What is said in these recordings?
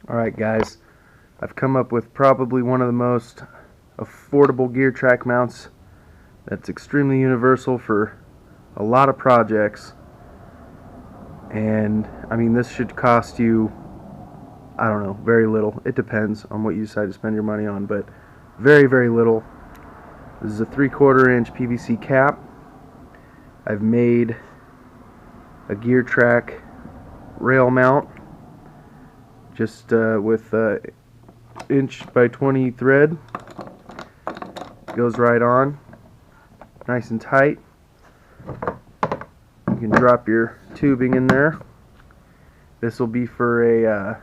Alright guys, I've come up with probably one of the most affordable gear track mounts that's extremely universal for a lot of projects. And I mean, this should cost you, I don't know, very little. It depends on what you decide to spend your money on, but very, very little. This is a 3/4 inch PVC cap. I've made a gear track rail mount just with inch by 20 thread. Goes right on, nice and tight. You can drop your tubing in there. This will be for a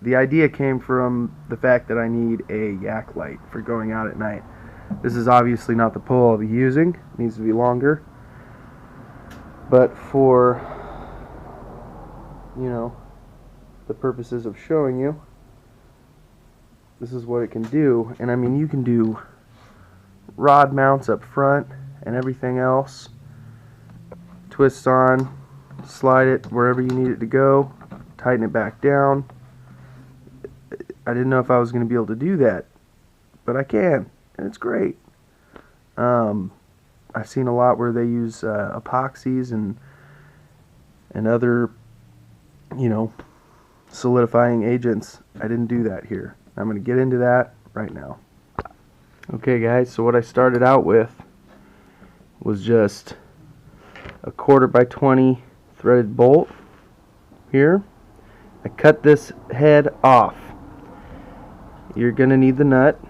the idea came from the fact that I need a yak light for going out at night. This is obviously not the pole I'll be using, it needs to be longer, but for, you know, the purposes of showing you, this is what it can do. And I mean, you can do rod mounts up front and everything else. Twist on, slide it wherever you need it to go, tighten it back down. I didn't know if I was going to be able to do that, but I can, and it's great. I've seen a lot where they use epoxies and other, you know, solidifying agents. I didn't do that here. I'm going to get into that right now. Okay guys, so what I started out with was just a 1/4 by 20 threaded bolt here. I cut this head off. You're going to need the nut,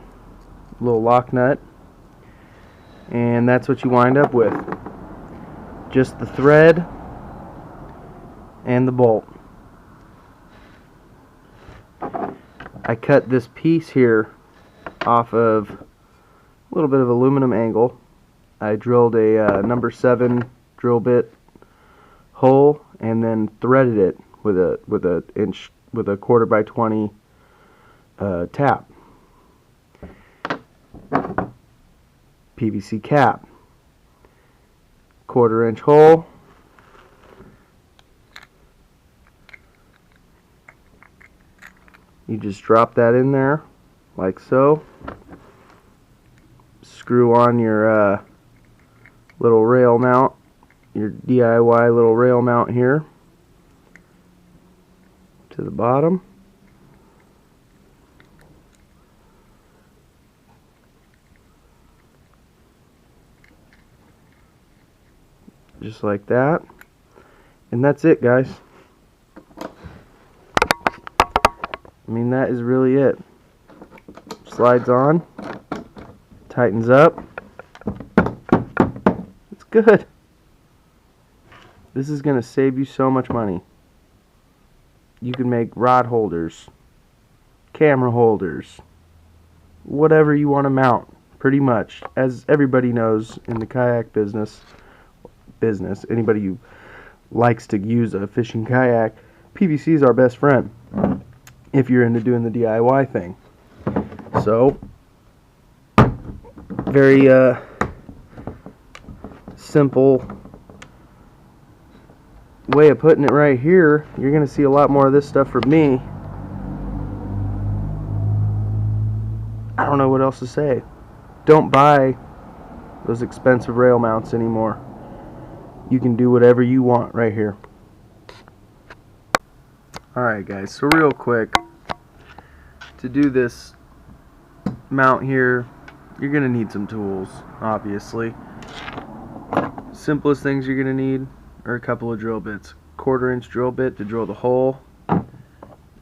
little lock nut, and that's what you wind up with. Just the thread and the bolt. I cut this piece here off of a little bit of aluminum angle. I drilled a number 7 drill bit hole and then threaded it with a 1/4 by 20 tap. PVC cap, 1/4 inch hole. You just drop that in there like so. Screw on your little rail mount, your DIY little rail mount here to the bottom. Just like that. And that's it, guys. I mean, that is really it. Slides on, tightens up. It's good. This is going to save you so much money. You can make rod holders, camera holders, whatever you want to mount, pretty much. As everybody knows in the kayak business, anybody who likes to use a fishing kayak, PVC is our best friend if you're into doing the DIY thing. So, very simple way of putting it right here. You're going to see a lot more of this stuff from me. I don't know what else to say. Don't buy those expensive rail mounts anymore. You can do whatever you want right here. Alright guys, so real quick, to do this mount here, you're going to need some tools, obviously. Simplest things you're going to need are a couple of drill bits. 1/4 inch drill bit to drill the hole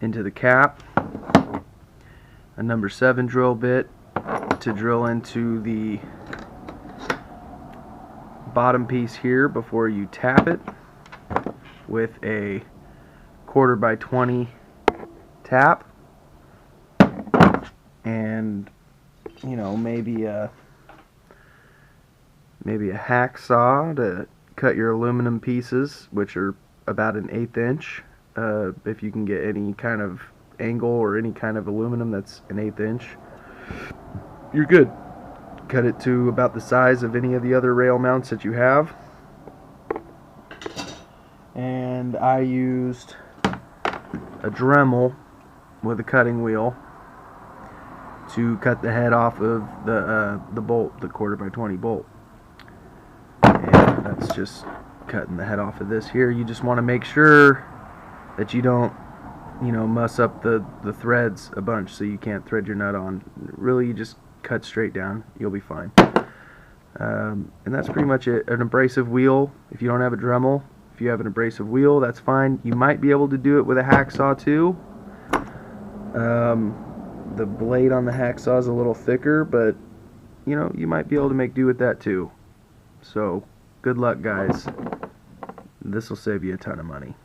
into the cap. A number 7 drill bit to drill into the bottom piece here before you tap it with a 1/4 by 20 tap, and you know, maybe a hacksaw to cut your aluminum pieces, which are about an 1/8 inch. If you can get any kind of angle or any kind of aluminum that's an 1/8 inch, you're good. Cut it to about the size of any of the other rail mounts that you have. And I used a Dremel with a cutting wheel to cut the head off of the bolt, the 1/4x20 bolt. And that's just cutting the head off of this here. You just want to make sure that you don't, muss up the threads a bunch so you can't thread your nut on. Really, you just cut straight down. You'll be fine. And that's pretty much it. An abrasive wheel, if you don't have a Dremel. If you have an abrasive wheel, that's fine. You might be able to do it with a hacksaw too. The blade on the hacksaw is a little thicker, but you might be able to make do with that too. So good luck, guys. This will save you a ton of money.